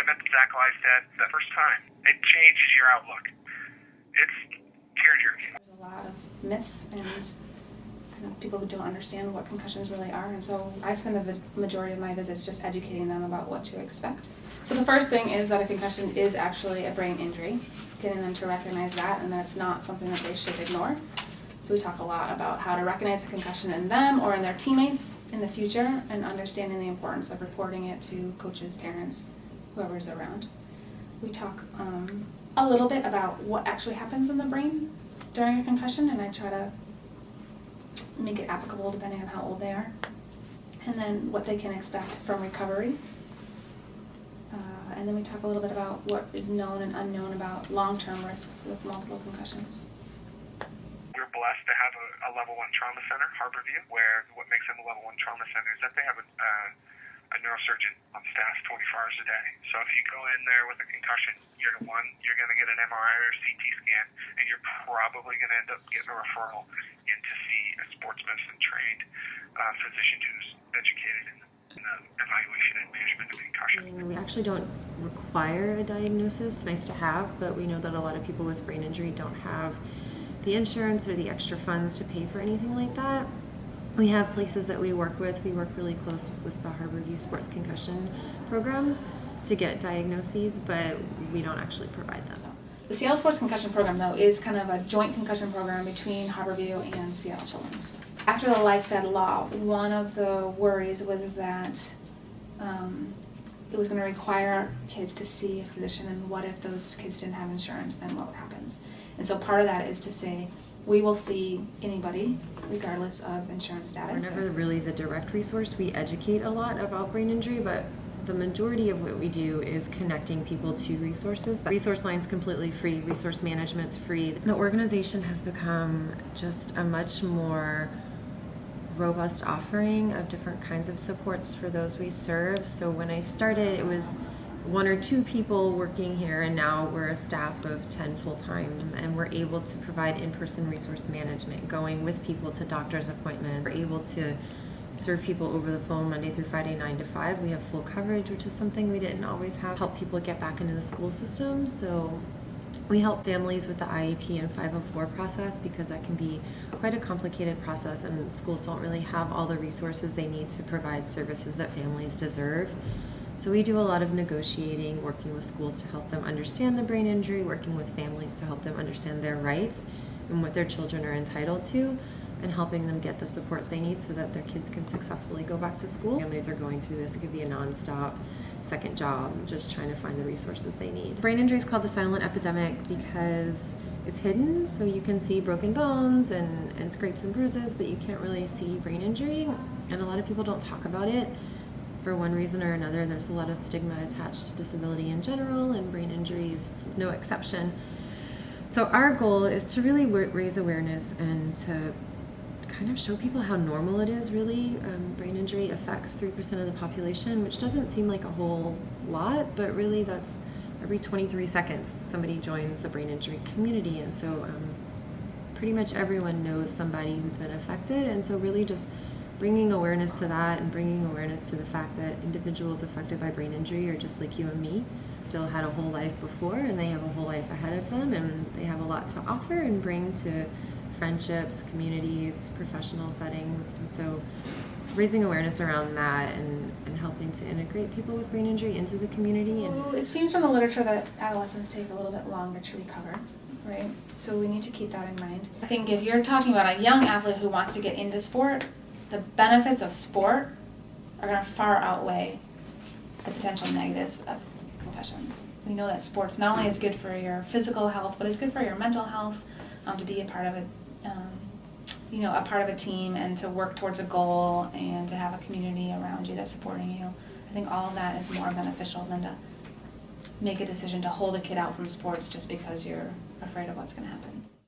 I met Zach Lifestead the first time, it changes your outlook. It's tear-jerking. There's a lot of myths and kind of people who don't understand what concussions really are, and so I spend the majority of my visits just educating them about what to expect. So the first thing is that a concussion is actually a brain injury, getting them to recognize that, and that's not something that they should ignore. So we talk a lot about how to recognize a concussion in them or in their teammates in the future, and understanding the importance of reporting it to coaches, parents, whoever's around. We talk a little bit about what actually happens in the brain during a concussion, and I try to make it applicable depending on how old they are, and then what they can expect from recovery. And then we talk a little bit about what is known and unknown about long-term risks with multiple concussions. We're blessed to have a level 1 trauma center, Harborview, where what makes them a level 1 trauma center is that they have a neurosurgeon on staff 24 hours a day. So if you go in there with a concussion, you're going to get an MRI or CT scan, and you're probably going to end up getting a referral in to see a sports medicine trained physician who's educated in the evaluation and management of concussion. We actually don't require a diagnosis. It's nice to have, but we know that a lot of people with brain injury don't have the insurance or the extra funds to pay for anything like that. We have places that we work with. We work really close with the Harborview Sports Concussion Program to get diagnoses, but we don't actually provide them. The Seattle Sports Concussion Program, though, is kind of a joint concussion program between Harborview and Seattle Children's. After the Lifestead Law, one of the worries was that it was going to require kids to see a physician, and what if those kids didn't have insurance, then what happens? And so part of that is to say, we will see anybody, regardless of insurance status. We're never really the direct resource. We educate a lot about brain injury, but the majority of what we do is connecting people to resources. The resource line's completely free, resource management's free. The organization has become just a much more robust offering of different kinds of supports for those we serve. So when I started, it was 1 or 2 people working here, and now we're a staff of 10 full-time, and we're able to provide in-person resource management, going with people to doctor's appointments. We're able to serve people over the phone Monday through Friday, 9 to 5. We have full coverage, which is something we didn't always have. Help people get back into the school system. So we help families with the IEP and 504 process, because that can be quite a complicated process, and schools don't really have all the resources they need to provide services that families deserve. So we do a lot of negotiating, working with schools to help them understand the brain injury, working with families to help them understand their rights and what their children are entitled to, and helping them get the supports they need so that their kids can successfully go back to school. Families are going through this. It could be a nonstop second job, just trying to find the resources they need. Brain injury is called the silent epidemic because it's hidden, so you can see broken bones and scrapes and bruises, but you can't really see brain injury, and a lot of people don't talk about it. For one reason or another, there's a lot of stigma attached to disability in general, and brain injury is no exception. So our goal is to really raise awareness and to kind of show people how normal it is, really. Brain injury affects 3% of the population, which doesn't seem like a whole lot, but really that's every 23 seconds somebody joins the brain injury community, and so pretty much everyone knows somebody who's been affected, and so really just bringing awareness to that, and bringing awareness to the fact that individuals affected by brain injury are just like you and me, still had a whole life before, and they have a whole life ahead of them, and they have a lot to offer and bring to friendships, communities, professional settings. And so raising awareness around that and helping to integrate people with brain injury into the community. And it seems from the literature that adolescents take a little bit longer to recover, right? So we need to keep that in mind. I think if you're talking about a young athlete who wants to get into sport, the benefits of sport are going to far outweigh the potential negatives of concussions. We know that sports not only is good for your physical health, but it's good for your mental health, to be a part of a part of a team, and to work towards a goal, and to have a community around you that's supporting you. I think all of that is more beneficial than to make a decision to hold a kid out from sports just because you're afraid of what's going to happen.